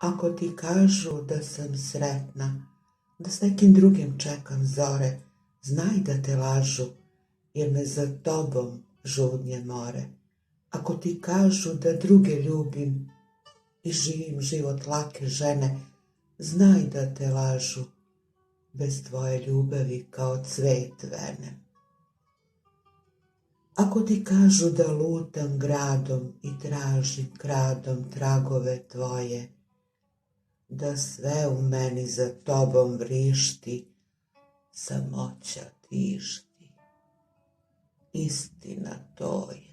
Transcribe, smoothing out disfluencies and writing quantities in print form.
Ako ti kažu da sam sretna, da s nekim drugim čekam zore, znaj da te lažu, jer me za tobom žudnje more. Ako ti kažu da druge ljubim i živim život lake žene, znaj da te lažu, bez tvoje ljubavi kao cvet vene. Ako ti kažu da lutam gradom i tražim kradom tragove tvoje, da sve u meni za tobom vrišti, samoća tišti, istina to je.